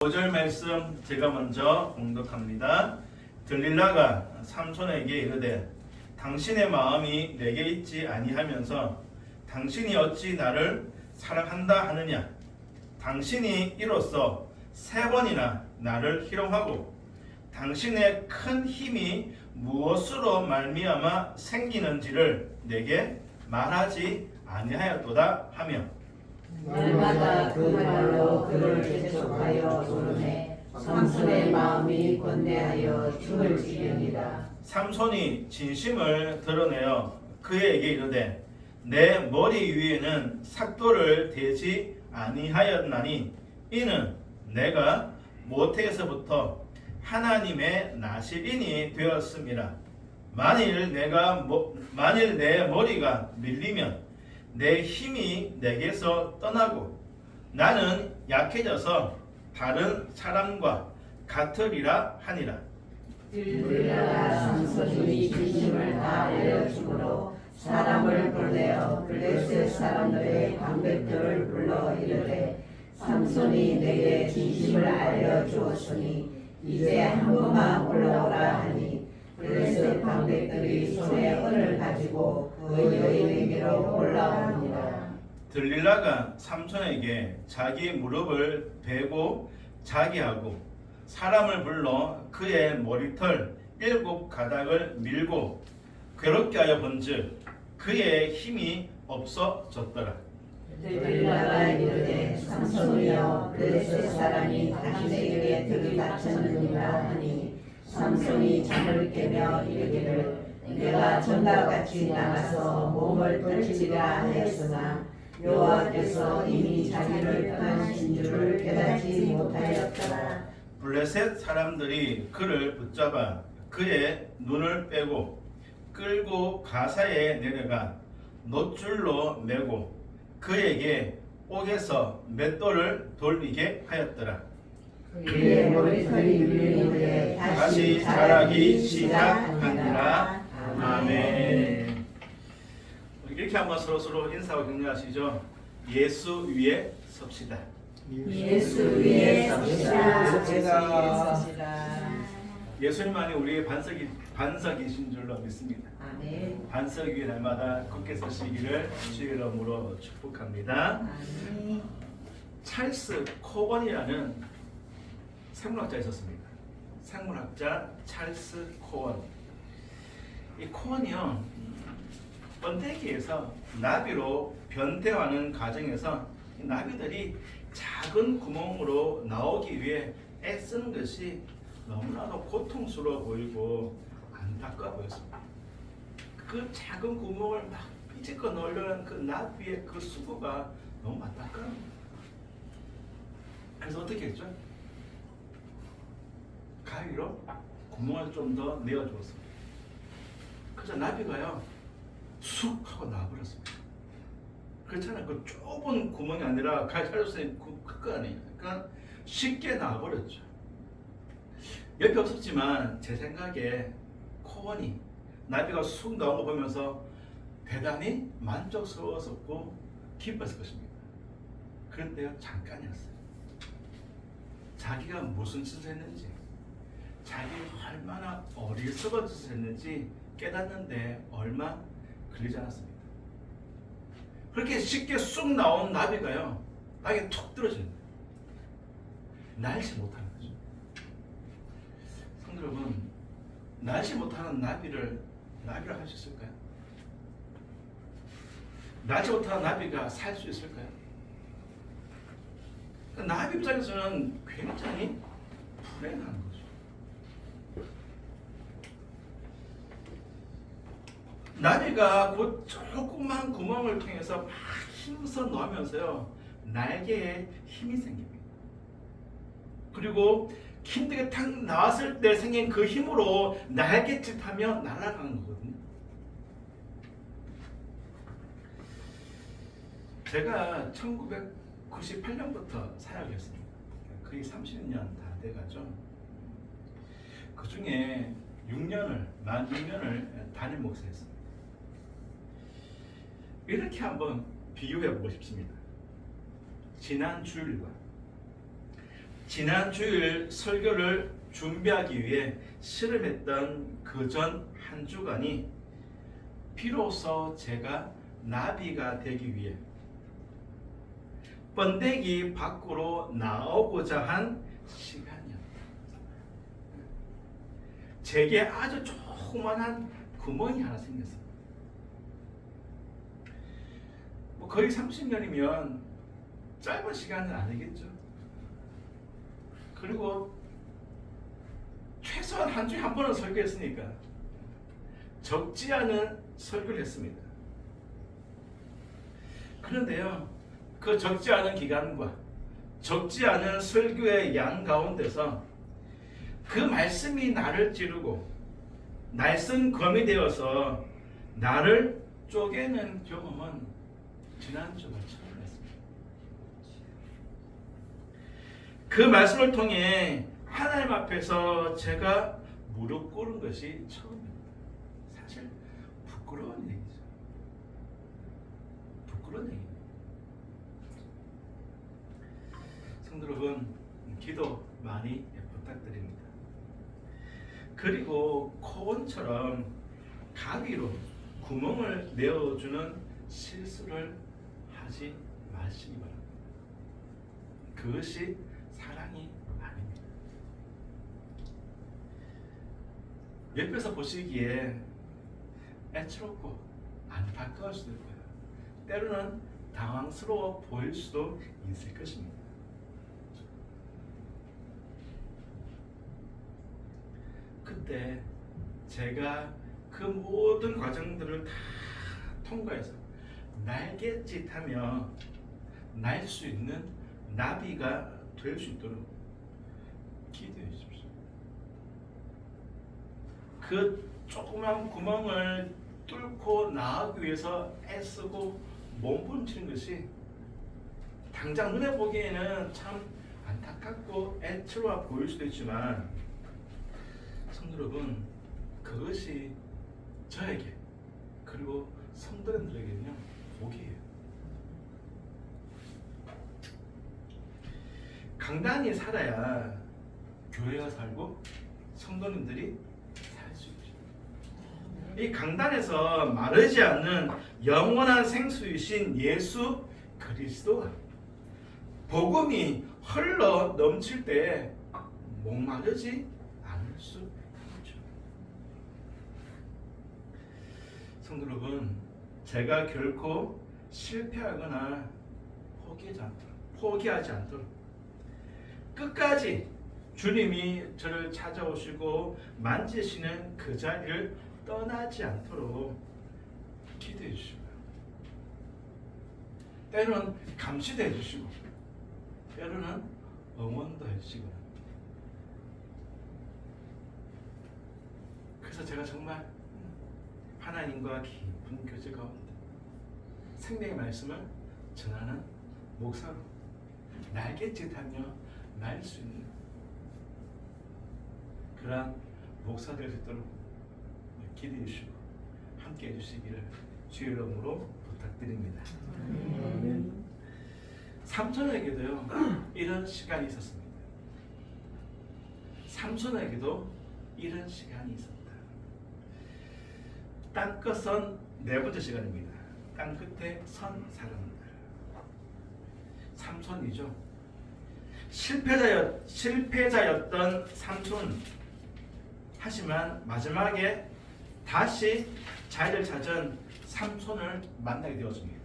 5절 말씀 제가 먼저 봉독합니다. 들릴라가 삼손에게 이르되 당신의 마음이 내게 있지 아니하면서 당신이 어찌 나를 사랑한다 하느냐. 당신이 이로써 3번이나 나를 희롱하고 당신의 큰 힘이 무엇으로 말미암아 생기는지를 내게 말하지 아니하였도다 하며 날마다 그 말로 그를 재촉하여 조르매 삼손의 마음이 권대하여 죽을 지경이다. 삼손이 진심을 드러내어 그에게 이르되 내 머리 위에는 삭도를 대지 아니하였나니 이는 내가 모태에서부터 하나님의 나시린이 되었음이라. 만일 내 머리가 밀리면 내 힘이 내게서 떠나고 나는 약해져서 다른 사람과 같으리라 하니라. 들릴라가 삼손이 진심을 다 알려주므로 사람을 보내어 블레셋 사람들의 방백들을 불러 이르되 삼손이 내게 진심을 알려주었으니 이제 한 번만 올라오라 하니 블레셋 방백들이 손에 은을 가지고 그 여인에게로 올라옵니다. 들릴라가 삼손에게 자기 무릎을 베고 자기하고 사람을 불러 그의 머리털 7가닥을 밀고 괴롭게 하여 본즉 그의 힘이 없어졌더라. 들릴라가 이르되 삼손이여 블레셋 사람이 당신에게 들이닥쳤느니라 하니 삼손이 잠을 깨며 이르기를 내가 전과 같이 나가서 몸을 떨치리라 하였으나 여호와께서 이미 자기를 떠나신 줄을 깨닫지 못하였더라. 블레셋 사람들이 그를 붙잡아 그의 눈을 빼고 끌고 가사에 내려가 놋줄로 매고 그에게 옥에서 맷돌을 돌리게 하였더라. 그의 머리털이 밀린 후에 다시 자라기 시작하니라. 아멘. 이렇게 한번 서로 인사하고 격려하시죠. 예수 위에 섭시다. 예수 위에 섭시다. 예수님만이 우리의 반석이신 줄로 믿습니다. 아멘. 반석 위에 날마다 굳게 서시기를 주의 이름으로 축복합니다. 아멘. 찰스 코원이라는 생물학자 있었습니다. 생물학자 찰스 코원. 이 코원이요, 번데기에서 나비로 변태하는 과정에서 이 나비들이 작은 구멍으로 나오기 위해 애쓰는 것이 너무나도 고통스러워 보이고 안타까워 보였습니다. 그 작은 구멍을 막 비집고 넣으려는 그 나비의 그 수고가 너무 안타까워요. 그래서 어떻게 했죠? 가위로 구멍을 좀 더 내어주었습니다. 그래서 나비가요 쑥 하고 나와버렸습니다. 그렇잖아요. 그 좁은 구멍이 아니라 가위 살려서 그 아니에요. 그러니까 쉽게 나와버렸죠. 옆에 없었지만 제 생각에 코원이 나비가 쑥 나온 거 보면서 대단히 만족스러웠었고 기뻤을 것입니다. 그런데요 잠깐이었어요. 자기가 무슨 짓을 했는지, 자기가 얼마나 어리석은 짓을 했는지 깨닫는데 얼마 걸리지 않았습니다. 그렇게 쉽게 쑥 나온 나비가요 땅에 툭 떨어지는 거예요. 날지 못하는 거죠. 성도 여러분, 날지 못하는 나비를 할 수 있을까요? 날지 못하는 나비가 살 수 있을까요? 나비 입장에서는 굉장히 불행한 거죠. 나비가 그 조그만 구멍을 통해서 막 힘써 넣으면서요 날개에 힘이 생깁니다. 그리고 힘들게 탁 나왔을 때 생긴 그 힘으로 날갯짓하며 날아가는 거거든요. 제가 1998년부터 사역했습니다. 거의 30년 다 돼가죠. 그 중에 만 6년을 담임 목사였습니다. 이렇게 한번 비교해 보고 싶습니다. 지난 주일과 지난 주일 설교를 준비하기 위해 실험했던 그 전 한 주간이 비로소 제가 나비가 되기 위해 번데기 밖으로 나오고자 한 시간이었다. 제게 아주 조그만한 구멍이 하나 생겼어. 뭐 거의 30년이면 짧은 시간은 아니겠죠. 그리고 최소한 한 주에 한 번은 설교했으니까 적지 않은 설교를 했습니다. 그런데요, 그 적지 않은 기간과 적지 않은 설교의 양 가운데서 그 말씀이 나를 찌르고 날쌘 검이 되어서 나를 쪼개는 경험은 지난주가 처음이었습니다. 그 말씀을 통해 하나님 앞에서 제가 무릎 꿇은 것이 처음입니다. 사실 부끄러운 얘기죠. 부끄러운 얘기입니다. 성도 여러분, 기도 많이 부탁드립니다. 그리고 코온처럼 가위로 구멍을 내어주는 실수를 하지 마시기 바랍니다. 그것이 사랑이 아닙니다. 옆에서 보시기에 애처롭고 안타까울 수도 있고요. 때로는 당황스러워 보일 수도 있을 것입니다. 그때 제가 그 모든 과정들을 다 통과해서 날갯짓하며 날 수 있는 나비가 될 수 있도록 기도해 주십시오. 그 조그만 구멍을 뚫고 나가기 위해서 애쓰고 몸부림치는 것이 당장 눈에 보기에는 참 안타깝고 애처로워 보일 수도 있지만, 성도 여러분, 그것이 저에게 그리고 성도님들에게는요 복이에요. 강단이 살아야 교회가 살고 성도님들이 살 수 있죠. 이 강단에서 마르지 않는 영원한 생수이신 예수 그리스도가 복음이 흘러 넘칠 때 목마르지 않을 수 있죠. 성도 여러분, 제가 결코 실패하거나 포기하지 않도록 끝까지 주님이 저를 찾아오시고 만지시는 그 자리를 떠나지 않도록 기도해 주시고요. 때로는 감시도 해주시고 때로는 응원도 해주시고요. 그래서 제가 정말 하나님과 깊은 교제 가운데 생명의 말씀을 전하는 목사로 날갯짓하며 날 수 있는 그러한 목사 될 수 있도록 기도해 주시고 함께 해주시기를 주의 이름으로 부탁드립니다. 삼손에게도요 이런 시간이 있었습니다. 삼손에게도 이런 시간이 있었다. 땅끝선 네 번째 시간입니다. 땅끝에 선 사람들. 삼손이죠. 실패자였던 삼손, 하지만 마지막에 다시 자리를 찾은 삼손을 만나게 되었습니다.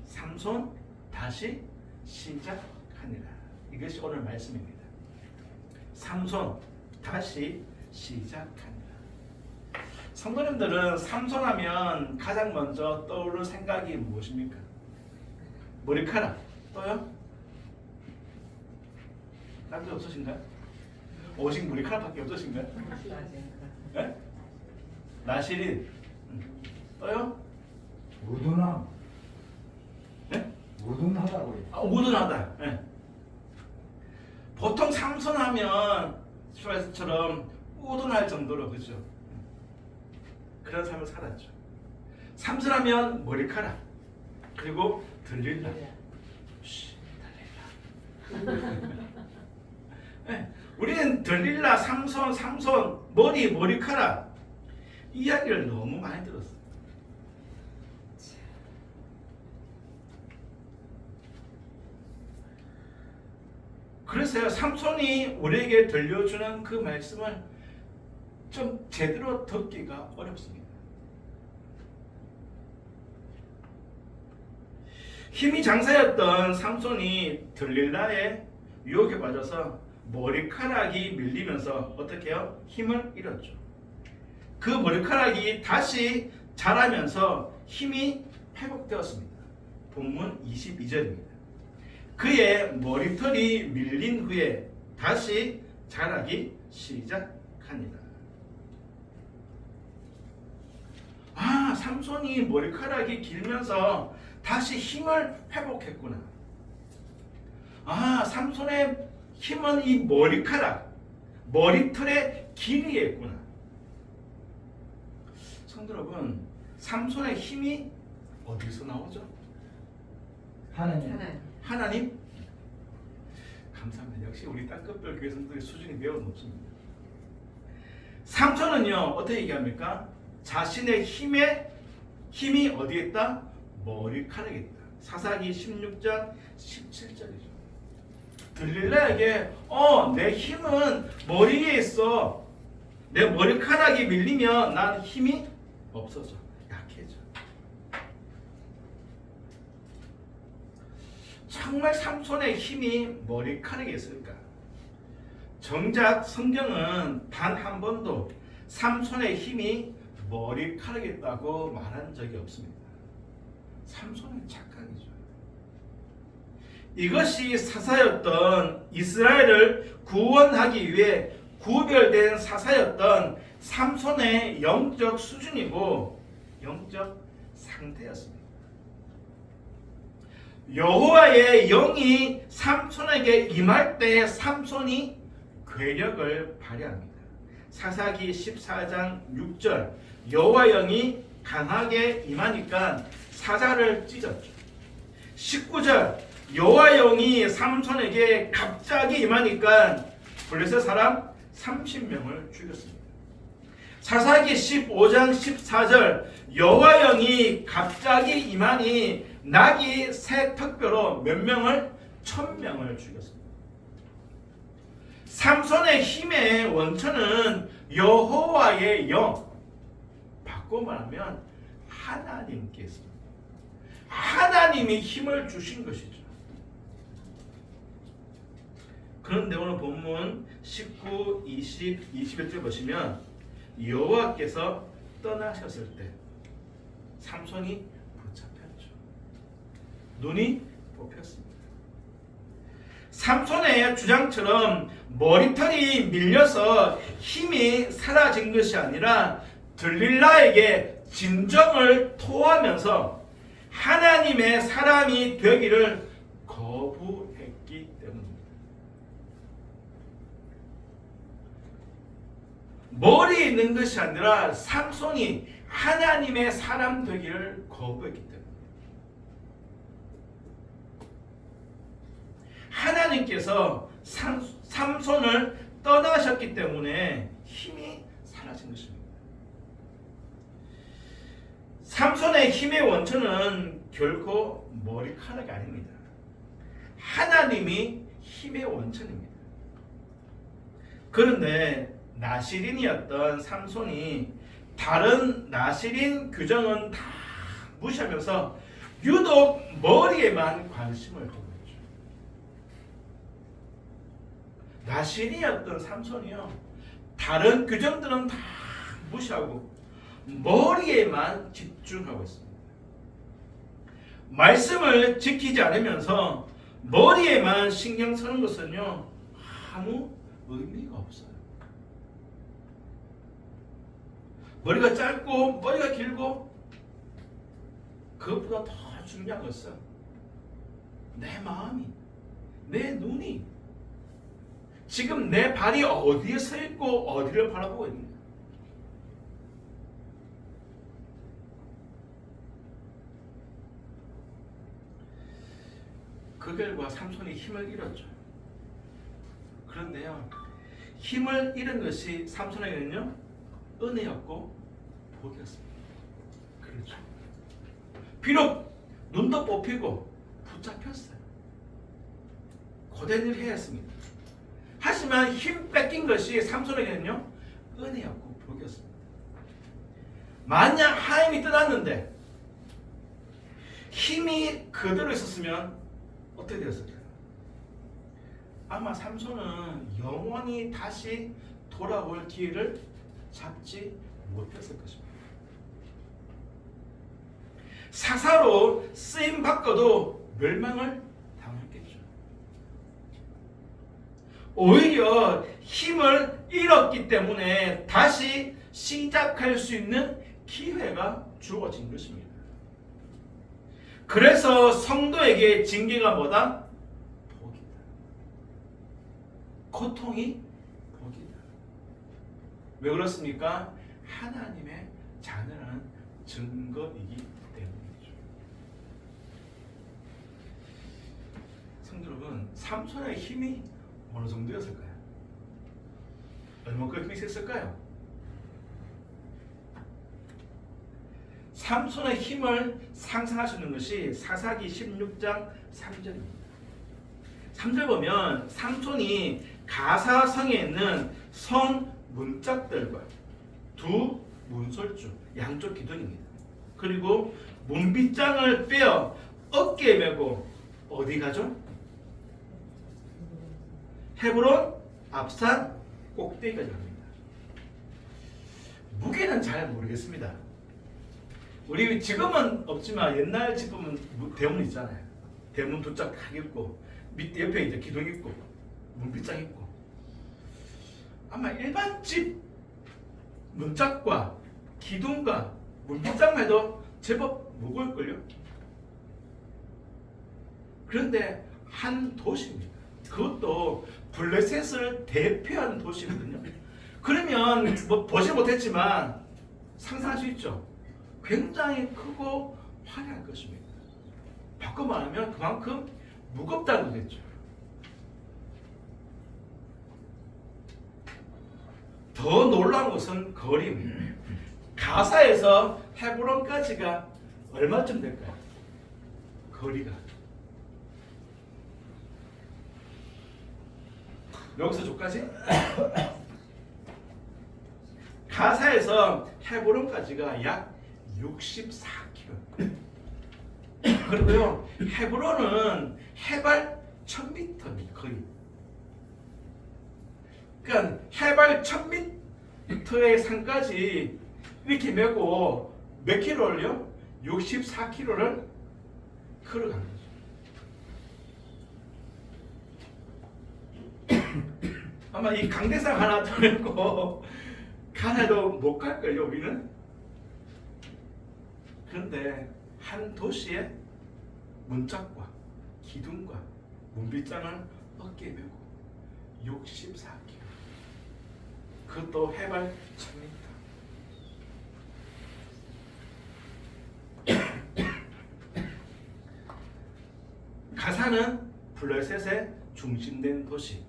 삼손 다시 시작하니라. 이것이 오늘 말씀입니다. 삼손 다시 시작하니라. 성도님들은 삼손하면 가장 먼저 떠오르는 생각이 무엇입니까? 머리카락. 또요? 딴 데 없으신가요? 오직 머리카락밖에 없으신가요? 네? 나시린. 또요? 우둔함. 네? 우둔하다고요. 우둔하다. 네. 보통 삼손하면 수아에서처럼 우둔할 정도로, 그죠? 그런 삶을 살았죠. 삼손하면 머리카락, 그리고 들린다. 들린다. 우리는 들릴라, 삼손, 머리카락 이야기를 너무 많이 들었어요. 그래서 삼손이 우리에게 들려주는 그 말씀을 좀 제대로 듣기가 어렵습니다. 힘이 장사였던 삼손이 들릴라의 유혹에 빠져서 머리카락이 밀리면서 어떻게 해요? 힘을 잃었죠. 그 머리카락이 다시 자라면서 힘이 회복되었습니다. 본문 22절입니다. 그의 머리털이 밀린 후에 다시 자라기 시작합니다. 삼손이 머리카락이 길면서 다시 힘을 회복했구나. 삼손의 힘은 이 머리털의 길이에 있구나. 성도 여러분, 삼손의 힘이 어디서 나오죠? 하나님? 감사합니다. 역시 우리 땅끝별 교회 성도의 수준이 매우 높습니다. 삼손은요, 어떻게 얘기합니까? 자신의 힘이 어디에 있다? 머리카락에 있다. 사사기 16장 17절이죠. 들릴라에게 내 힘은 머리에 있어. 내 머리카락이 밀리면 난 힘이 없어져. 약해져. 정말 삼손의 힘이 머리카락에 있을까? 정작 성경은 단 한 번도 삼손의 힘이 머리카락에 있다고 말한 적이 없습니다. 삼손은 착각이죠. 이것이 사사였던 이스라엘을 구원하기 위해 구별된 사사였던 삼손의 영적 수준이고 영적 상태였습니다. 여호와의 영이 삼손에게 임할 때 삼손이 괴력을 발휘합니다. 사사기 14장 6절 여호와 영이 강하게 임하니까 사자를 찢었죠. 19절 여호와 영이 삼손에게 갑자기 임하니까 블레셋 사람 30명을 죽였습니다. 사사기 15장 14절 여호와 영이 갑자기 임하니 낙이 새 턱뼈로 몇 명을? 1000명을 죽였습니다. 삼손의 힘의 원천은 여호와의 영, 바꿔 말하면 하나님께서 하나님이 힘을 주신 것이죠. 그런데 오늘 본문 19, 20, 21절 보시면 여호와께서 떠나셨을 때 삼손이 붙잡혔죠. 눈이 뽑혔습니다. 삼손의 주장처럼 머리털이 밀려서 힘이 사라진 것이 아니라 들릴라에게 진정을 토하면서 하나님의 사람이 되기를 거부했기 때문입니다. 머리에 있는 것이 아니라 삼손이 하나님의 사람 되기를 거부했기 때문입니다. 하나님께서 삼손을 떠나셨기 때문에 힘이 사라진 것입니다. 삼손의 힘의 원천은 결코 머리카락이 아닙니다. 하나님이 힘의 원천입니다. 그런데 나시린이었던 삼손이 다른 나시린 규정은 다 무시하면서 유독 머리에만 관심을 두고 있죠. 나시린이었던 삼손이요, 다른 규정들은 다 무시하고 머리에만 집중하고 있습니다. 말씀을 지키지 않으면서 머리에만 신경 쓰는 것은요, 아무 의미가 없어요. 머리가 짧고 머리가 길고 그것보다 더 중요한 것은 내 마음이, 내 눈이 지금 내 발이 어디에 서 있고 어디를 바라보고 있는가. 그 결과 삼손이 힘을 잃었죠. 그런데요, 힘을 잃은 것이 삼손에게는요 은혜였고 복이었습니다. 그렇죠. 비록 눈도 뽑히고 붙잡혔어요. 고된 일을 해야 했습니다. 하지만 힘 뺏긴 것이 삼손에게는요 은혜였고 복이었습니다. 만약 하나님이 떠났는데 힘이 그대로 있었으면 어떻게 되었을까요? 아마 삼손은 영원히 다시 돌아올 기회를 잡지 못했을 것입니다. 사사로 쓰임 받고도 멸망을 당했겠죠. 오히려 힘을 잃었기 때문에 다시 시작할 수 있는 기회가 주어진 것입니다. 그래서 성도에게 징계가 뭐다? 복이다. 고통이 복이다. 왜 그렇습니까? 하나님의 자녀라는 증거이기 때문이죠. 성도 여러분, 삼손의 힘이 어느 정도였을까요? 얼마큼 힘이 있었을까요? 삼손의 힘을 상상할 수 있는 것이 사사기 16장 3절입니다. 3절 보면 삼손이 가사성에 있는 성 문짝들과 두 문설주, 양쪽 기둥입니다. 그리고 문빗장을 빼어 어깨에 메고 어디 가죠? 헤브론 앞산 꼭대기까지 갑니다. 무게는 잘 모르겠습니다. 우리 지금은 없지만 옛날 집 보면 대문 있잖아요. 대문 두 짝 딱 있고 밑에 옆에 이제 기둥 있고 문빗장 있고 아마 일반 집 문짝과 기둥과 문빗장만 해도 제법 무거울걸요. 그런데 한 도시입니다. 그것도 블레셋을 대표하는 도시거든요. 그러면 뭐 보지 못했지만 상상할 수 있죠. 굉장히 크고 화려할 것입니다. 바꿔 말하면 그만큼 무겁다는 거겠죠. 더 놀라운 것은 거리입니다. 가사에서 헤브론까지가 얼마쯤 될까요? 거리가 여기서 저까지? 가사에서 헤브론까지가 약 64km. 그리고요, 헤브론은 해발 1000m입니다. 거의. 그러니까 해발 1000m의 산까지 이렇게 메고 몇 킬로를요? 64km를 걸어간 거죠. 아마 이 강대상 하나 들고 가나도 못 갈걸요, 우리는? 그런데 한 도시의 문짝과 기둥과 문빗장을 어깨에 메고 64km. 그것도 해발 1000m. 가사는 블레셋의 중심된 도시,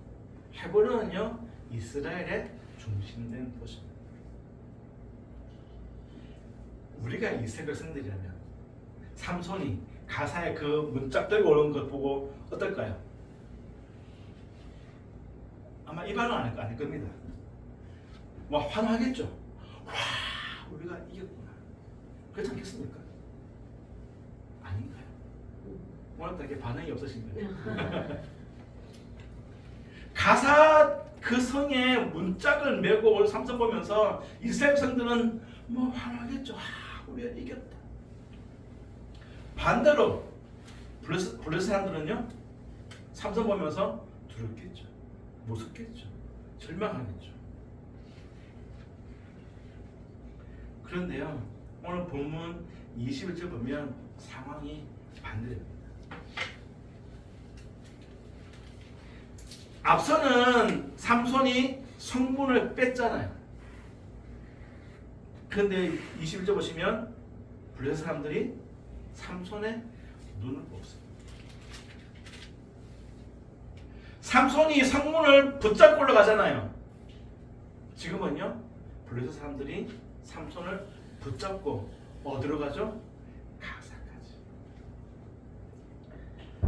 헤브론은요 이스라엘의 중심된 도시입니다. 우리가 이스라엘 백성들이라면 삼손이 가사에 그 문짝 들고 오는 것 보고 어떨까요? 아마 이 반응 아닐 겁니다. 뭐 환호하겠죠. 와, 우리가 이겼구나. 그렇지 않겠습니까? 아닌가요? 오늘따라 이렇게 반응이 없으신 거예요. 가사 그 성에 문짝을 메고 올 삼손 보면서 이스라엘 백성들은 뭐 환호하겠죠. 우리가 이겼다. 반대로 블레셋 사람들은요 삼손 보면서 두렵겠죠. 무섭겠죠. 절망하겠죠. 그런데요 오늘 본문 21절 보면 상황이 반대됩니다. 앞서는 삼손이 성문을 뺐잖아요. 그런데 21절 보시면 블레셋 사람들이 삼손의 눈을 뽑습니다. 삼손이 성문을 붙잡고 올라가잖아요. 지금은요 블레셋 사람들이 삼손을 붙잡고 어디로 가죠? 가사까지.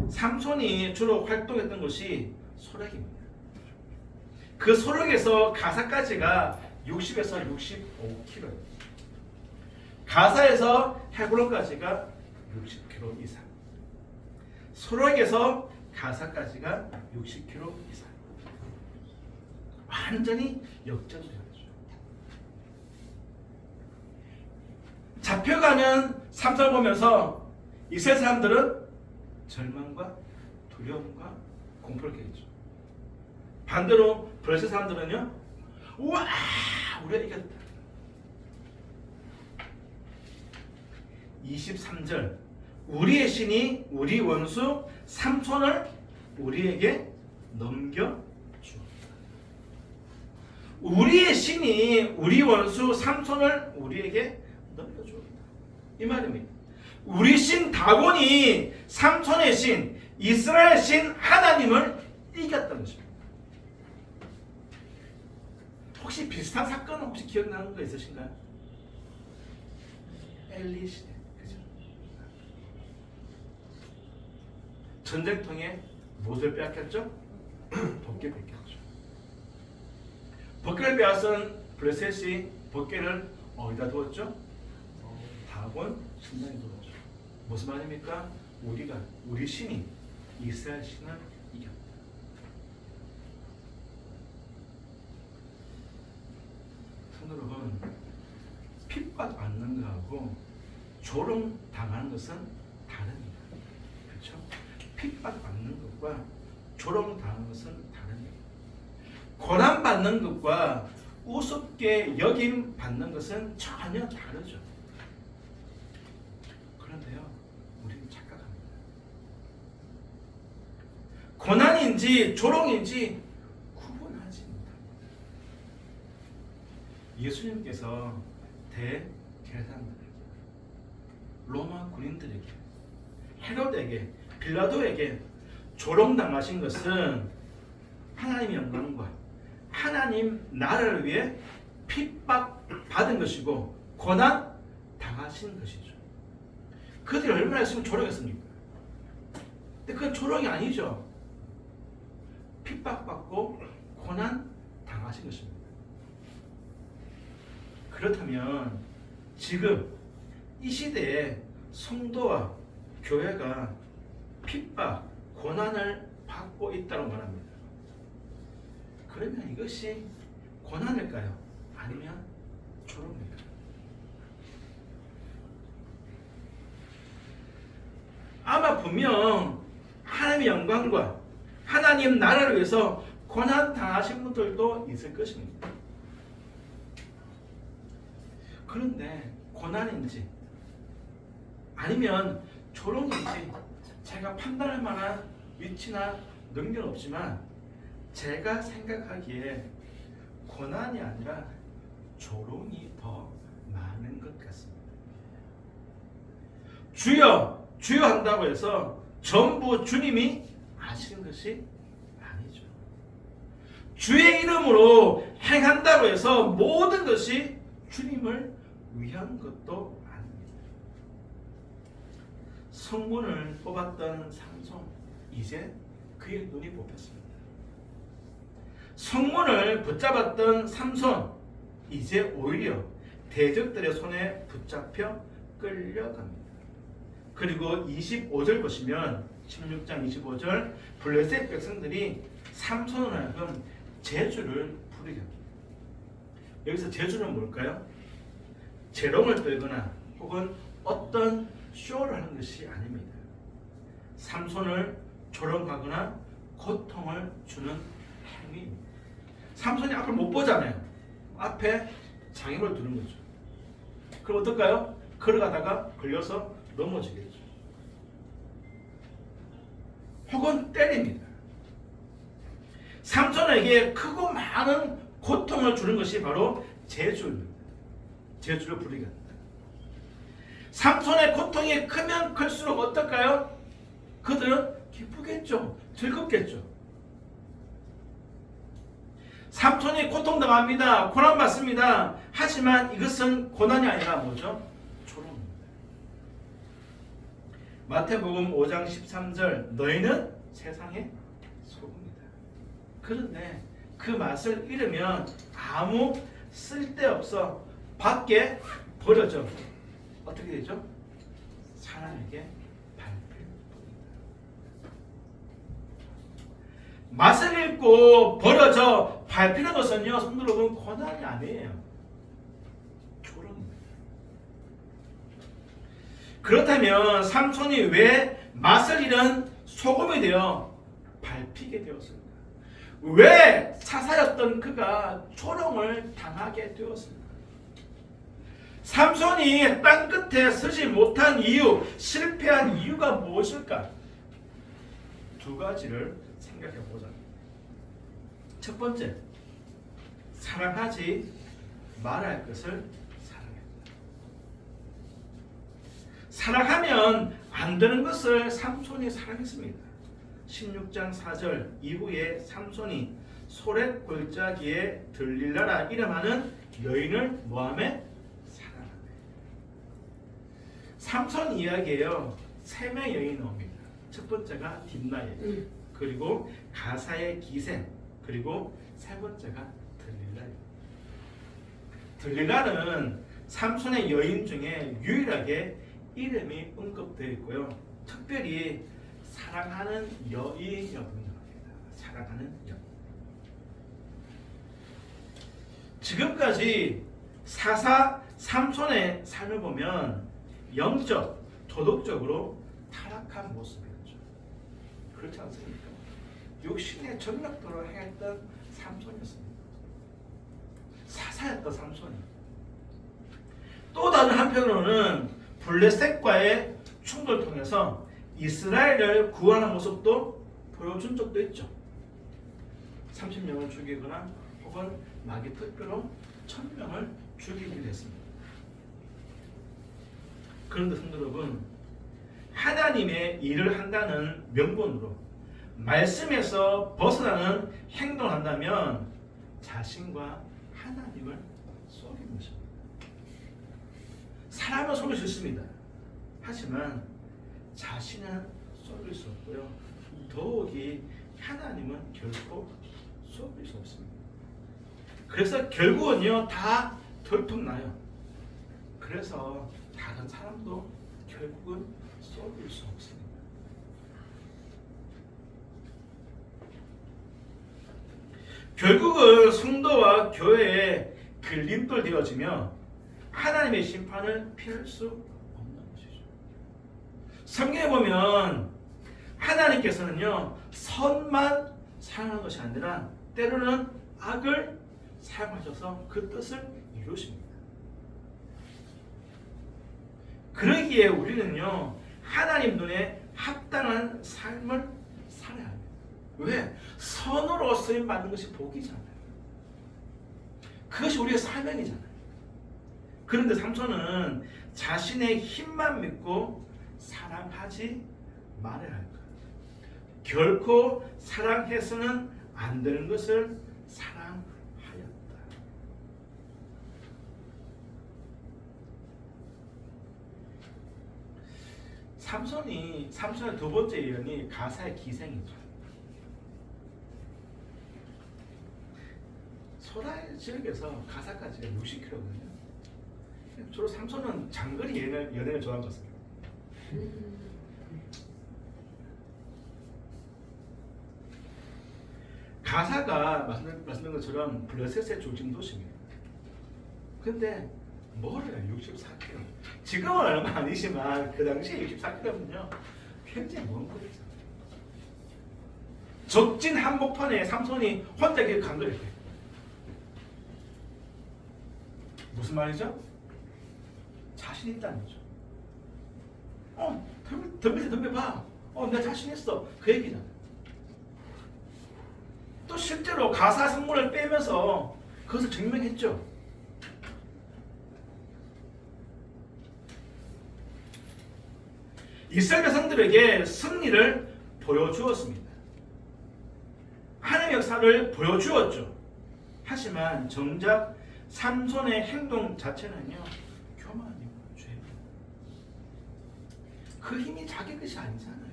삼손이 주로 활동했던 곳이 소렉입니다. 그 소렉에서 가사까지가 60에서 65km, 가사에서 헤브론까지가 60km 이상, 소렉에서 가사까지가 60km 이상. 완전히 역전되었죠. 잡혀가는 삼손을 보면서 이스라엘 사람들은 절망과 두려움과 공포를 겪었죠. 반대로 블레셋 사람들은요, 우와, 우리가 이겼다. 23절, 우리의 신이 우리 원수 삼손을 우리에게 넘겨주었다. 우리의 신이 우리 원수 삼손을 우리에게 넘겨주었다. 이 말입니다. 우리 신 다곤이 삼손의 신, 이스라엘 신 하나님을 이겼다는 것입니다. 혹시 비슷한 사건 혹시 기억나는 거 있으신가요? 엘리 시대, 그죠? 전쟁통에 무엇을 빼앗겼죠? 법궤 뺏겼죠. 법궤를 빼앗은 블레셋이 법궤를 어디다 두었죠? 다곤 신당에 두었죠. 무슨 말입니까? 우리 신이 이스라엘 신을 이겼다. 성도 여러분, 핍박받는 것하고 조롱당하는 것은 다릅니다. 그렇죠? 핍박받는 것과 조롱당하는 것은 다릅니다. 고난받는 것과 우습게 여김받는 것은 전혀 다르죠. 그런데요, 우리는 착각합니다. 고난인지 조롱인지 구분하지 못합니다. 예수님께서 대제사장들에게, 로마 군인들에게, 헤롯에게, 빌라도에게 조롱당하신 것은 하나님의 영광과 하나님 나라를 위해 핍박받은 것이고 고난 당하신 것이죠. 그들이 얼마나 했으면 조롱했습니까? 근데 그건 조롱이 아니죠. 핍박받고 고난 당하신 것입니다. 그렇다면 지금 이 시대에 성도와 교회가 핍박, 고난을 받고 있다고 말합니다. 그러면 이것이 고난일까요? 아니면 조롱일까요? 아마 분명 하나님의 영광과 하나님 나라를 위해서 고난 당하신 분들도 있을 것입니다. 그런데 고난인지 아니면 조롱인지 제가 판단할 만한 위치나 능력은 없지만 제가 생각하기에 고난이 아니라 조롱이 더 많은 것 같습니다. 주여 주여 한다고 해서 전부 주님이 아시는 것이 아니죠. 주의 이름으로 행한다고 해서 모든 것이 주님을 위한 것도 아닙니다. 성문을 뽑았던 삼손, 이제 그의 눈이 뽑혔습니다. 성문을 붙잡았던 삼손, 이제 오히려 대적들의 손에 붙잡혀 끌려갑니다. 그리고 25절 보시면 16장 25절 블레셋 백성들이 삼손을 하여금 제주를 부리게 합니다. 여기서 제주는 뭘까요? 재롱을 떨거나 혹은 어떤 쇼를 하는 것이 아닙니다. 삼손을 조롱하거나 고통을 주는 행위입니다. 삼손이 앞을 못 보잖아요. 앞에 장애를 두는 거죠. 그럼 어떨까요? 걸어가다가 걸려서 넘어지겠죠. 혹은 때립니다. 삼손에게 크고 많은 고통을 주는 것이 바로 재주입니다. 재주를 부리게 합니다. 삼손의 고통이 크면 클수록 어떨까요? 그들은 기쁘겠죠. 즐겁겠죠. 삼손이 고통당합니다. 고난받습니다. 하지만 이것은 고난이 아니라 뭐죠? 조롱입니다. 마태복음 5장 13절 너희는 세상의 소금이다. 그런데 그 맛을 잃으면 아무 쓸데없어 밖에 버려져. 어떻게 되죠? 사람에게 밟힐 뿐이다. 맛을 잃고 버려져 밟히는 것은요, 성도 여러분, 고난이 아니에요. 조롱입니다. 그렇다면 삼손이 왜 맛을 잃은 소금이 되어 밟히게 되었습니까? 왜 사사였던 그가 조롱을 당하게 되었습니까? 삼손이 땅 끝에 서지 못한 이유, 실패한 이유가 무엇일까? 두 가지를 생각해 보자. 첫 번째, 사랑하지 말아야 할 것을 사랑했다. 사랑하면 안 되는 것을 삼손이 사랑했습니다. 16장 4절 이후에 삼손이 소렛 골짜기에 들릴라라 이름하는 여인을 모함에 사랑하네. 삼손 이야기에요. 세 명의 여인이 나옵니다. 첫 번째가 딥나예요. 그리고 가사의 기생, 그리고 세 번째가 들릴라예요. 들릴라는 삼손의 여인 중에 유일하게 이름이 언급되어 있고요. 특별히 사랑하는 여인이라고 합니다. 사랑하는 여인. 지금까지 사사 삼손의 삶을 보면 영적, 도덕적으로 타락한 모습이었죠. 그렇지 않습니까? 육신의 전력도로 행했던 삼손이었습니다. 사사였던 삼손이. 또 다른 한편으로는 블레셋과의 충돌을 통해서 이스라엘을 구하는 모습도 보여준 적도 있죠. 30명을 죽이거나 혹은 마귀 특별로 1000명을 죽이기도 했습니다. 그런데 성도 여러분, 하나님의 일을 한다는 명분으로 말씀에서 벗어나는 행동을 한다면 자신과 하나님을 속이는 것입니다. 사람은 속일 수 있습니다. 하지만 자신은 속일 수 없고요. 더욱이 하나님은 결코 속일 수 없습니다. 그래서 결국은요, 다 들통나요. 그래서 다른 사람도 결국은 속일 수 없습니다. 결국은 성도와 교회에 걸림돌 되어지며 하나님의 심판을 피할 수 없는 것이죠. 성경에 보면 하나님께서는요, 선만 사용하는 것이 아니라 때로는 악을 사용하셔서 그 뜻을 이루십니다. 그러기에 우리는요, 하나님 눈에 합당한 삶을 살아야 합니다. 왜? 선으로 쓰임 받는 것이 복이잖아요. 그것이 우리의 사명이잖아요. 그런데 삼손은 자신의 힘만 믿고 사랑하지 말아야 할 것. 결코 사랑해서는 안 되는 것을 사랑하였다. 삼손의 두 번째 예언이 가사의 기생이죠. 소라 지역에서 가사까지가 60km거든요. 주로 삼손은 장거리 연애를 좋아한 것 같습니다. 가사가 말씀드린 것처럼 블레셋의 중심 도시입니다. 근데 멀어요. 64km. 지금은 얼마 아니지만 그 당시에 64km면요 굉장히 먼 거리죠. 적진 한복판에 삼손이 혼자 길 간 거예요. 무슨 말이죠? 자신 있다는 거죠. 덤벼봐. 내가 자신 있어. 그 얘기잖아. 또 실제로 가사 성문을 빼면서 그것을 증명했죠. 이스라엘 백성들에게 승리를 보여주었습니다. 하나님의 역사를 보여주었죠. 하지만 정작 삼손의 행동 자체는요, 교만이고 죄예요. 그 힘이 자기 것이 아니잖아요.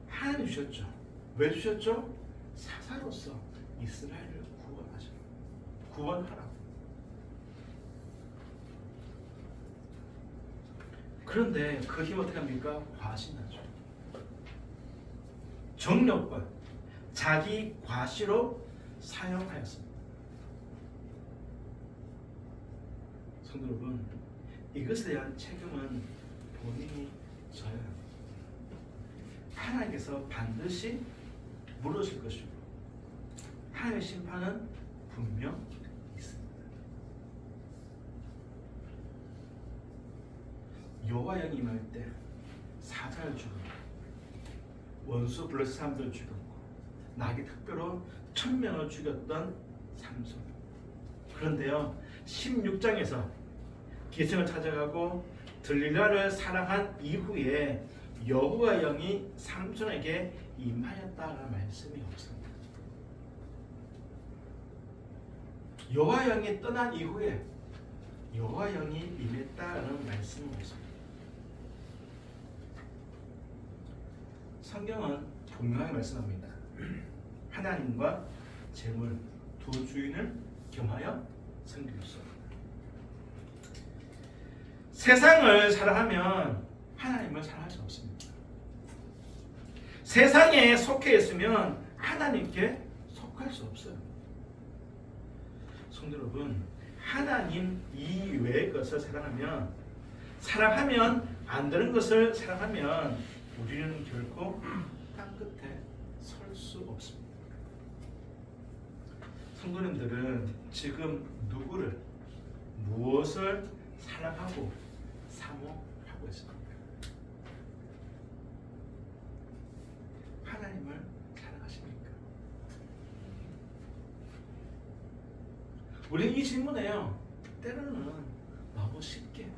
하나님 주셨죠. 왜 주셨죠? 사사로서 이스라엘을 구원하라고. 그런데 그 힘 어떻게 합니까? 과신하죠. 정력과 자기 과시로 사용하였습니다. 성도 여러분, 이것에 대한 책임은 본인이 져야 합니다. 하나님께서 반드시 물으실 것이고 하나님의 심판은 분명 있습니다. 여호와 영이 임할 때 사자를 죽였고 원수 블레셋 사람들을 죽였고 나기 특별로 1000명을 죽였던 삼손. 그런데요, 16장에서 기생을 찾아가고 들릴라를 사랑한 이후에 여호와 영이 삼손에게 임하였다라는 말씀이 없습니다. 여호와 영이 떠난 이후에 여호와 영이 임했다라는 말씀이 없습니다. 성경은 분명하게 말씀합니다. 하나님과 재물 두 주인을 겸하여 섬기소서. 세상을 사랑하면 하나님을 사랑할 수 없습니다. 세상에 속해 있으면 하나님께 속할 수 없어요. 성도 여러분, 하나님 이외의 것을 사랑하면 안 되는 것을 사랑하면 우리는 결코 땅 끝에 설 수 없습니다. 성도님들은 지금 누구를, 무엇을 사랑하고 사모하고 있습니까? 하나님을 사랑하십니까? 우리는 이 질문에요, 때로는 너무 쉽게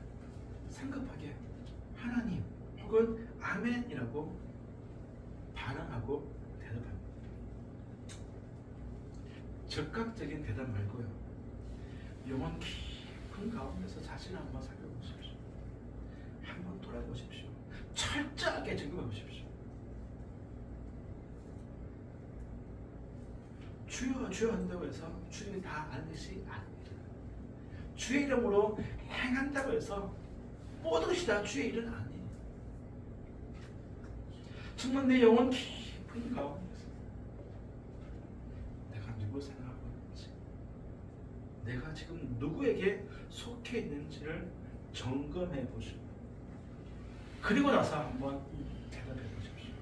성급하게 하나님 혹은 아멘이라고 반응하고 대답합니다. 적극적인 대답 말고요, 영혼 깊은 가운데서 자신을 한번 살펴보십시오. 한번 돌아보십시오. 철저하게 점검해 보십시오. 주여 주여 한다고 해서 주님이 다 아는 것이 아닙니다. 주의 이름으로 행한다고 해서 모든 것이 다 주의 일은 아니에요. 정말 내 영혼 깊은 가운데서 내가 누구 생각하고 있는지, 내가 지금 누구에게 속해 있는지를 점검해 보시고, 그리고 나서 한번 대답해 보십시오.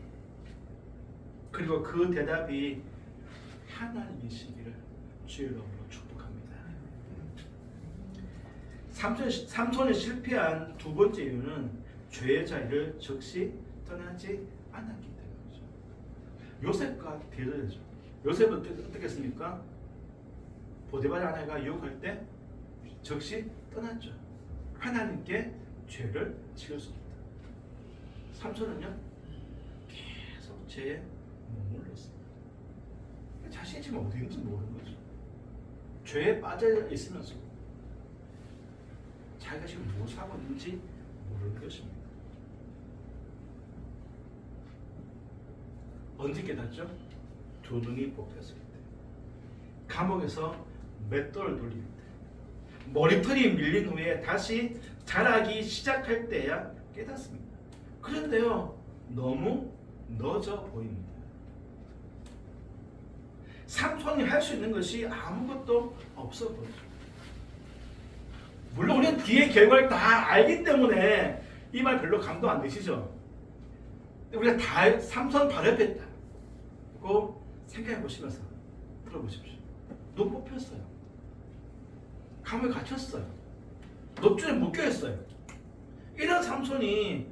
그리고 그 대답이 하나님이시기를 주의 이름으로 축복합니다. 삼손이 실패한 두 번째 이유는 죄의 자리를 즉시 떠나지 않았기 때문이죠. 요셉과 대조되죠. 요셉은 어떻게 했습니까? 보디발 아내가 유혹할 때 즉시 떠났죠. 하나님께 죄를 지을 수 없다. 삼손은요, 계속 죄에 머물렀습니다. 자신이 지금 어디 있는지 모르는 거죠. 죄에 빠져 있으면서 자기가 지금 무엇을 하고 있는지 모르는 것입니다. 언제 깨닫죠? 두 눈이 뽑혔을 때, 감옥에서 맷돌을 돌릴 때, 머리털이 밀린 후에 다시 자라기 시작할 때야 깨닫습니다. 그런데요, 너무 늦어 보입니다. 삼손이 할 수 있는 것이 아무것도 없어 보이죠. 물론 우리는 뒤의 결과를 다 알기 때문에 이 말 별로 감동 안 되시죠? 우리가 다 삼손 바로 옆에 있다고 생각해 보시면서 들어보십시오. 눈 뽑혔어요. 감옥에 갇혔어요. 놋줄에 묶여있어요. 이런 삼손이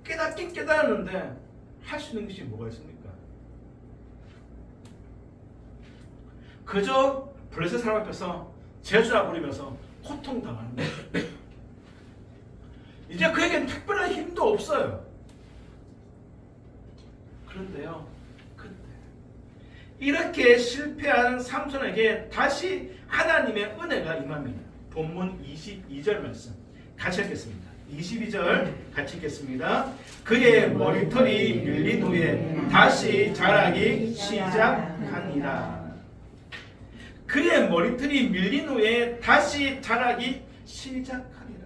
깨닫긴 깨달았는데 할 수 있는 것이 뭐가 있습니까? 그저 블레셋 사람 앞에서 제주라 부리면서 고통당하는 거예요. 이제 그에게는 특별한 힘도 없어요. 그런데요, 그때 이렇게 실패한 삼손에게 다시 하나님의 은혜가 임합니다. 본문 22절 말씀 같이 읽겠습니다. 22절 같이 읽겠습니다. 그의 머리털이 밀린 후에 다시 자라기 시작하니라. 그의 머리털이 밀린 후에 다시 자라기 시작하니라.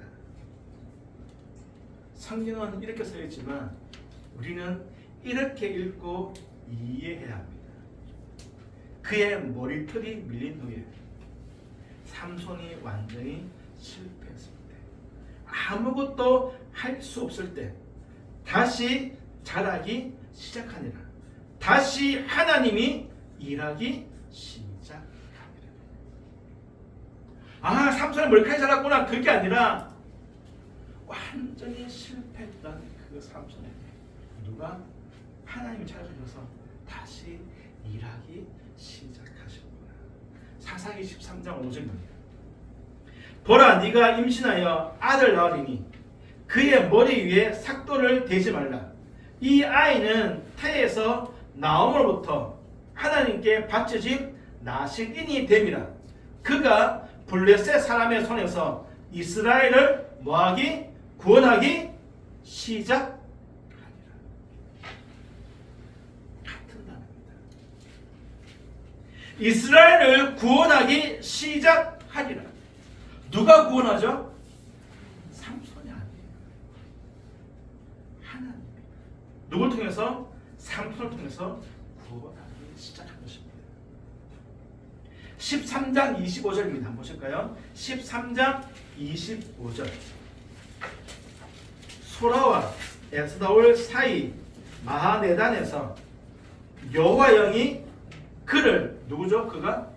성경은 이렇게 써 있지만 우리는 이렇게 읽고 이해해야 합니다. 그의 머리털이 밀린 후에 삼손이 완전히 실패했을 때, 아무것도 할 수 없을 때 다시 자라기 시작하니라. 다시 하나님이 일하기 시작하니라. 아, 삼손의 머리카락이 자랐구나, 그게 아니라 완전히 실패했던 그 삼손에게 누가 하나님이 찾아주셔서 다시 일하기 시작하셨구나. 사사기 13장 5절입니다. 보라, 네가 임신하여 아들 낳으리니 그의 머리 위에 삭도를 대지 말라. 이 아이는 태에서 나옴으로부터 하나님께 바쳐진 나실인이 됨이라. 그가 블레셋 사람의 손에서 이스라엘을 뭐하기? 구원하기 시작하리라. 같은 단어입니다. 이스라엘을 구원하기 시작하리라. 누가 구원하죠? 삼손이 아니에요. 하나님이. 누굴 통해서? 삼손을 통해서 구원하기 시작한 것입니다. 13장 25절입니다. 한번 보실까요? 13장 25절. 소라와 에스다올 사이 마하네단에서 여호와 영이 그를, 누구죠? 그가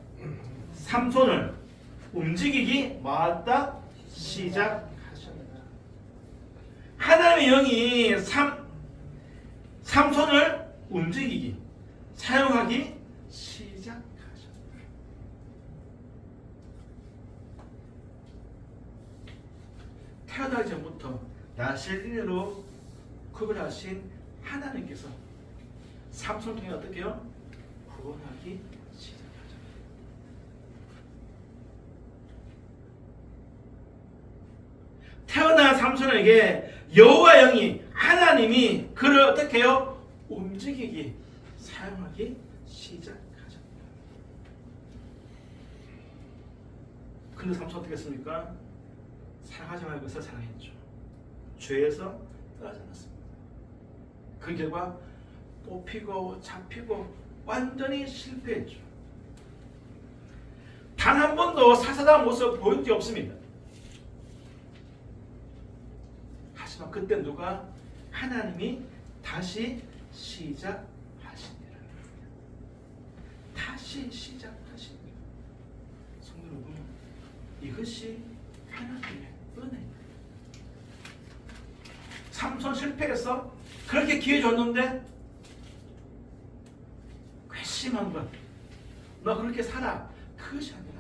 삼손을 움직이기 마았다 시작하셨다. 하나님의 영이 삼손을 움직이기, 사용하기 시작하셨다. 태어나기 전부터 나실인으로 구별하신 하나님께서 삼손을 통해 어떻게 해요? 구원하기 시작하죠. 태어난 삼손에게 여호와 영이, 하나님이 그를 어떻게 해요? 움직이기, 사용하기 시작하셨다. 근데 삼손 어떻게 했습니까? 사랑하지 말고 해서 사랑했죠. 죄에서 떠나지 않았습니다. 그 결과 뽑히고 잡히고 완전히 실패했죠. 단 한 번도 사사다운 모습을 보인 적 없습니다. 하지만 그때 누가? 하나님이 다시 시작하시니라. 다시 시작하시니라. 성도 여러분, 이것이 하나님의 은혜입니다. 삼손 실패해서 그렇게 기회 줬는데 괘씸한 것, 너 그렇게 살아, 그것이 아니라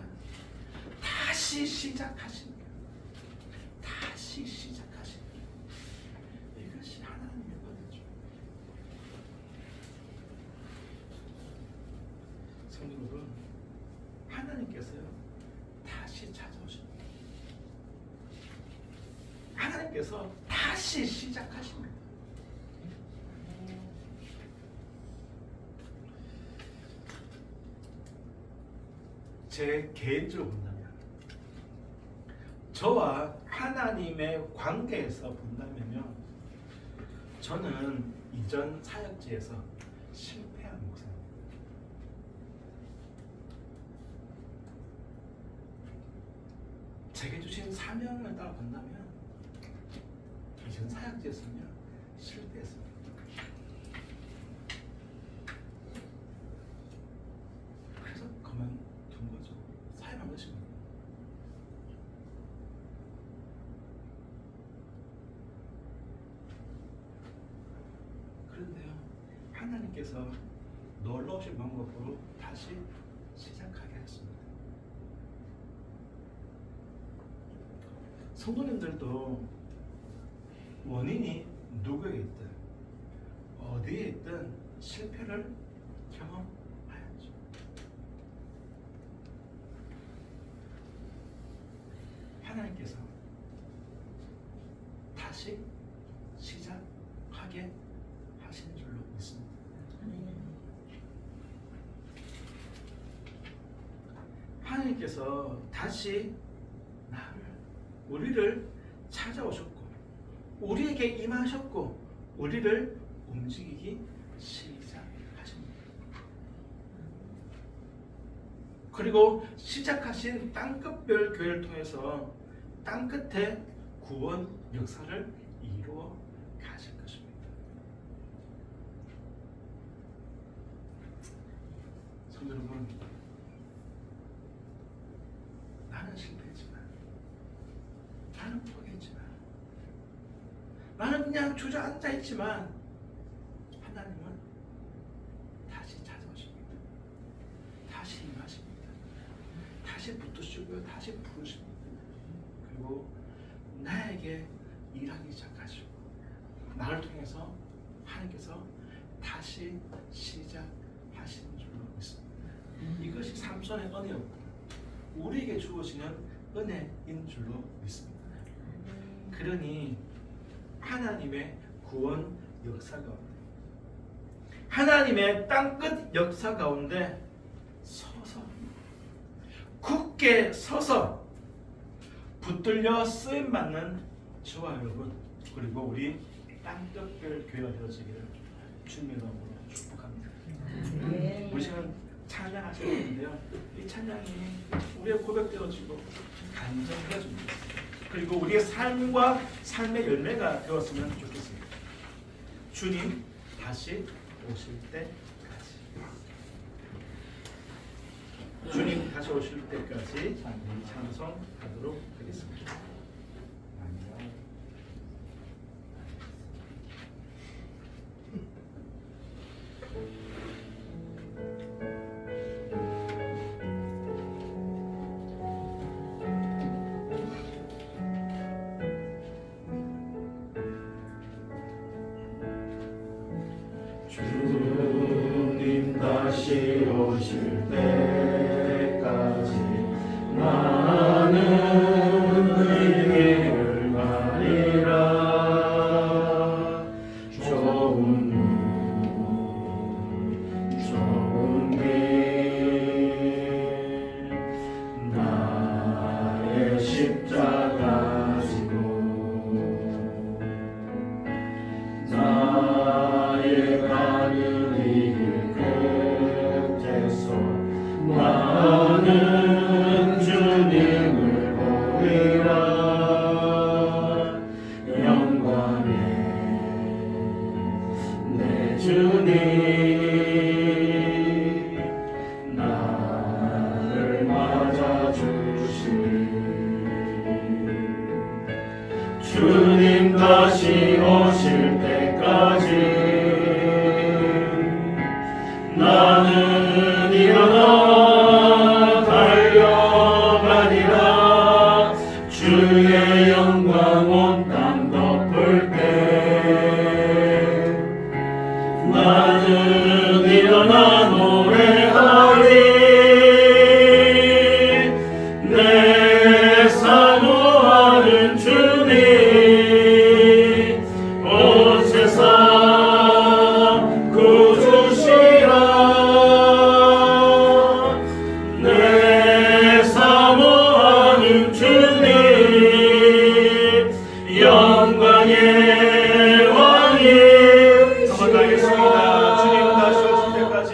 다시 시작하시는 거예요. 다시 시작하시는 거예요. 이것이 하나님의 은혜죠. 성도 여러분, 하나님께서요 다시 찾아오십니다. 하나님께서 다시 시작하십니다. 제 개인적으로 본다면, 저와 하나님의 관계에서 본다면요, 저는 이전 사역지에서 실패한 목사입니다. 제게 주신 사명을 따라 본다면 이전 사역지에서는요 실패했습니다. 그래서 그만둔 거죠. 사역한 것입니다. 그런데요, 하나님께서 놀라우신 방법으로 다시 시작하게 했습니다. 성도님들도 원인이 누구에 있든 어디에 있든 실패를 경험하였죠. 하나님께서 다시 시작하게 하시는 줄로 믿습니다. 하나님께서 다시 우리를 찾아오셨고 우리에게 임하셨고 우리를 움직이기 시작하십니다. 그리고 시작하신 땅끝별 교회를 통해서 땅끝에 구원 역사를 이루어 가실 것입니다. 성도 여러분, 나는 실패했지만, 나는 포기했지만, 나는 그냥 주저앉아 있지만 하나님은 다시 찾아오십니다. 다시 임하십니다. 다시 붙드시고요. 다시 부르십니다. 그리고 나에게 일하기 시작하시고 나를 통해서 하나님께서 다시 시작하시는 줄로 믿습니다. 이것이 삼손의 은혜였고 우리에게 주어지는 은혜인 줄로 믿습니다. 그러니 하나님의 구원 역사 가운데 하나님의 땅끝 역사 가운데 서서 굳게 서서 붙들려 쓰임받는 저와 여러분 그리고 우리 땅끝별 교회가 되어지기를 주님의 이름으로 축복합니다. 우리 시간 찬양하실 건데요. 이 찬양이 우리의 고백되어지고 간증되어집니다. 그리고 우리의 삶과 삶의 열매가 되었으면 좋겠습니다. 주님 다시 오실 때까지. 주님 다시 오실 때까지 찬송하도록 하겠습니다. 주님 다시 오실 때까지 나는 이 길을 가리라. 좋은 길 나의 십자가 지고 나의 가는 이 길 끝에서 나는 주님을 보리라. 영광의 내 주님 나를 맞아주시니 주님 다시 오실 때까지 나는 일어나 달려가리라. 주의 영광 온 땅 덮을 때 나는 일어나 노래하리. 내 사모하는 주님 온 세상 구주시라. 내 사모하는 주님 영광의 왕이 한번 더 하겠습니다. 주님 다시 오실 때까지.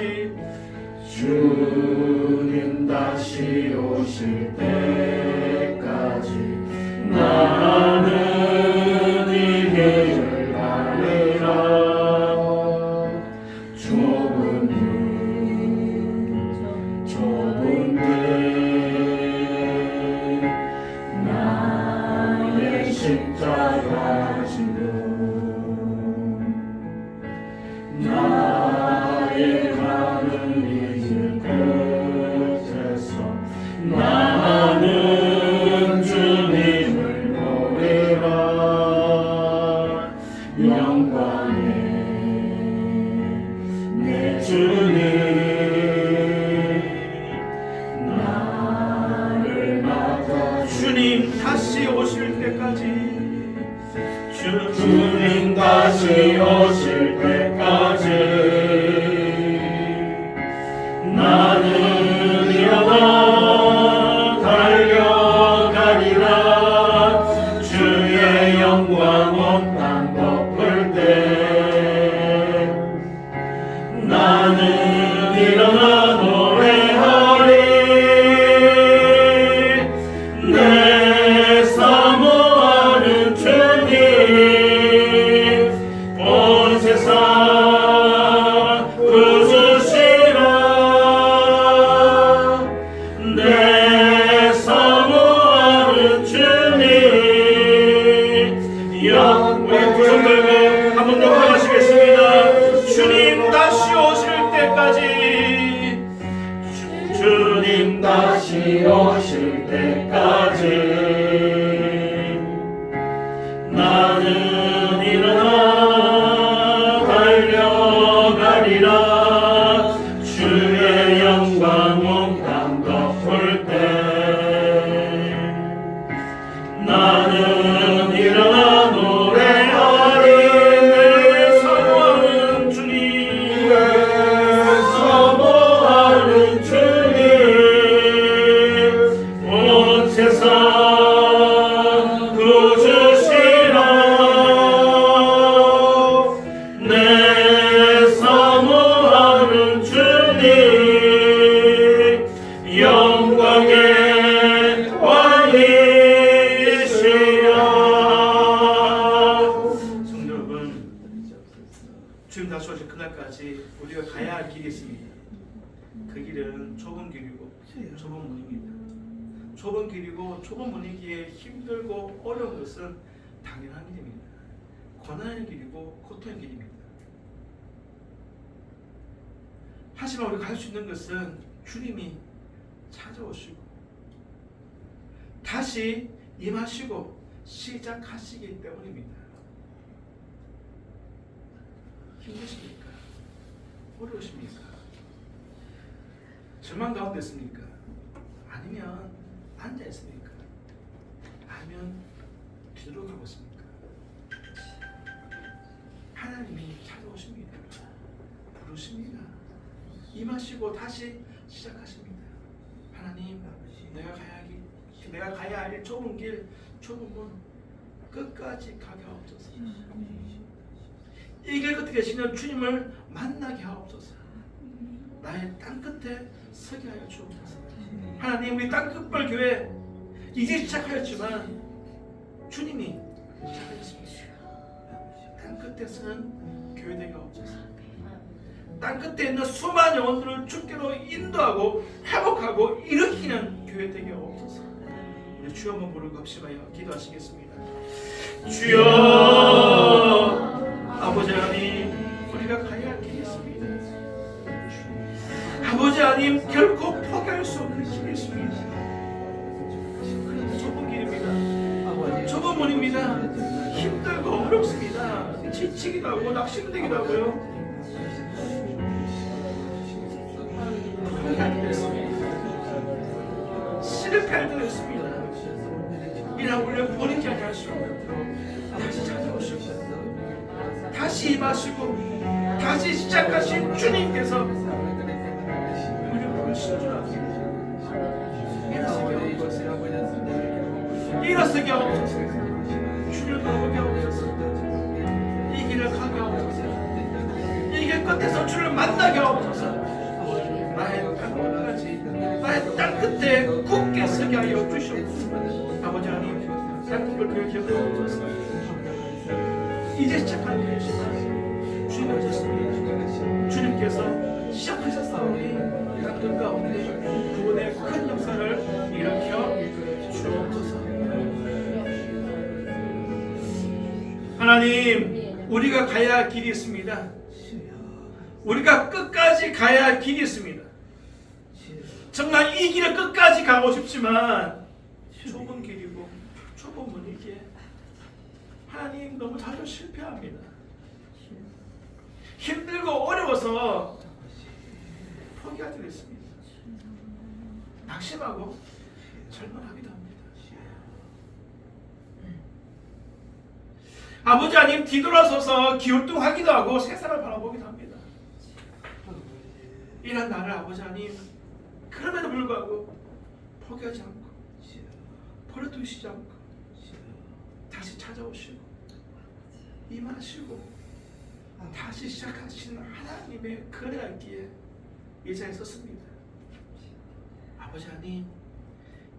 주님 다시 오실 때까지 나는 이 길을 가리라. 좁은 길 나의 십자가 지고 나의 가는 이 길 끝에서 나는 다시 오실 때까지 나는 일어나 달려가리라. 주의 영광 온 땅 덮을 때 나는 일어나 노래하리. 내 사모하는 주님, 내 사모하는 주님, 온 세상 구주시라. 내 사모하는 주님, 영광의 왕이시라. 성도 여러분, 주님 다시 오실 그날까지 우리가 가야 할 길이 있습니다. 그 길은 좁은 길이고 좁은 문입니다. 좁은 길이고 좁은 문이기에 힘들고 어려운 것은 당연한 일입니다. 고난의 길이고 고통의 길입니다. 하지만 우리가 할 수 있는 것은 주님이 찾아오시고 다시 임하시고 시작하시기 때문입니다. 힘드십니까? 어려우십니까? 절망 가운데 있습니까? 아니면 앉아 있습니까? 아니면 뒤돌아가고 있습니까? 하나님이 찾아오십니다. 부르십니다. 임하시고 다시 시작하십니다. 하나님, 내가 가야 할 좁은 길, 좁은 문 끝까지 가게 하옵소서. 이 길 끝에 계시는 주님을 만나게 하옵소서. 나의 땅 끝에 서게 하여 주옵소서. 하나님, 우리 땅끝벌 교회 이제 시작하였지만 주님이 시작하였습니다. 땅 끝에 서는 교회 되게 하옵소서. 땅 끝에 있는 수많은 영혼들을 주께로 인도하고 회복하고 일으키는 교회 되게 하옵소서. 우리 주여 한번 부르고 합심하여 기도하시겠습니다. 주여, 아버지 하나님, 우리가 가야 할 길이 있습니다. 아버지 하나님, 결코 포기할 수 없는 길이 있습니다. 좁은 길입니다. 좁은 문입니다. 힘들고 어렵습니다. 지치기도 하고 낙심되기도 하고요. 포기할 때도 있습니다. 실패할 때도 있습니다. 이런 우리를 버리지 않게 하시고 다시 찾아오시고 다시 임하시고 다시 시작하신 주님께서 우리를 부르신 줄 아십니다. 일어서게 하옵소서. 주를 돌아보게 하옵소서. 이 길을 가게 하옵소서. 이 길 끝에서 주를 만나게 하옵소서. 나의 땅 끝까지, 나의 땅 끝에 굳게 서게 하여 주시옵소서. 아버지 하나님, 땅끝을 교회 기억하옵소서. 이제 시작한 교회지만 주님 오셨습니다. 주님께서 시작하셨사오니 땅끝 가운데 구원의 큰 역사를 일으켜 주옵소서. 하나님, 우리가 가야 할 길이 있습니다. 우리가 끝까지 가야 할 길이 있습니다. 정말 이 길을 끝까지 가고 싶지만 좁은 길이고 좁은 문이기에 하나님 너무 자주 실패합니다. 힘들고 어려워서 포기할 때도 있습니다. 낙심하고 절망하기도 합니다. 아버지 하나님, 뒤돌아서서 기울뚱하기도 하고 세상을 바라보기도 합니다. 이런 나를 아버지 하나님, 그럼에도 불구하고 포기하지 않고 버려두시지 않고 다시 찾아오시고 임하시고 다시 시작하시는 하나님의 그레할기에 이 자리에 섰습니다. 아버지 하나님,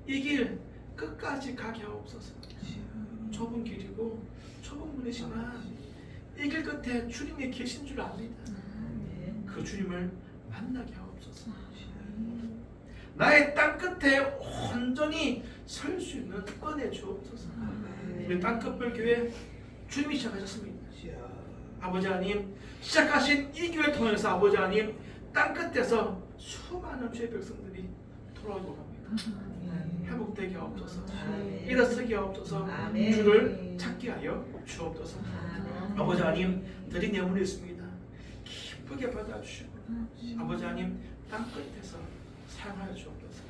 이 길 끝까지 가게 하옵소서. 좁은 길이고 좁은 문이지만 이 길 끝에 주님이 계신 줄 압니다. 그 주님을 만나게 하옵소서. 나의 땅 끝에 온전히 설 수 있는 은혜 주옵소서. 우리 땅끝별 교회 주님이 시작하셨습니다. 아버지 하나님, 시작하신 이 교회 통해서 아버지 하나님, 땅 끝에서 수많은 주의 백성들이 돌아오고 합니다. 회복되게 하옵소서. 아멘. 일어서게 하옵소서. 아멘. 주를 찾게 하여 주옵소서. 아버지 하나님 드린 예물이 있습니다. 기쁘게 받아주시고 아버지 하나님 땅끝에서 사용하여 주옵소서.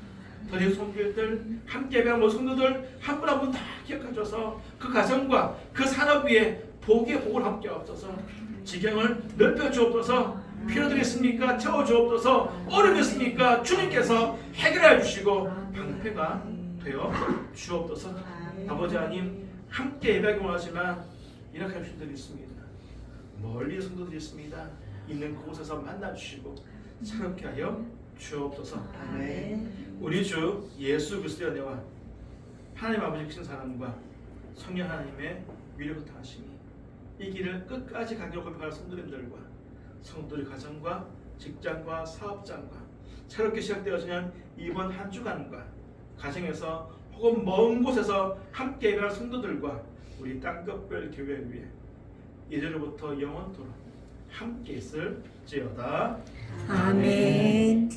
드린 손길들 함께 배운 모든 성도들 한 분 한 분 다 기억하셔서 그 가정과 그 산업 위에 복의 복을 함께 하옵소서. 지경을 넓혀 주옵소서. 필요들이 있습니까? 채워 주옵소서. 어려움이 있습니까? 주님께서 해결해 주시고 방패가 되어 주옵소서. 아버지 하나님 함께 예배하기 원하지만 이렇게 하신 분들이 있습니다. 멀리 성도들이 있습니다. 있는 그곳에서 만나주시고 새롭게 하여 주옵소서. 아멘. 우리 주 예수 그리스도의 은혜와 하나님 아버지 크신 사랑과 성령 하나님의 위로부터 하심이 이 길을 끝까지 가기로 고백하는 성도님들과 성도의 가정과 직장과 사업장과 새롭게 시작되어지는 이번 한 주간과 가정에서 혹은 먼 곳에서 함께 예배할 성도들과 우리 땅끝별 교회를 위해 이제로부터 영원토록 함께 있을지어다. 아멘.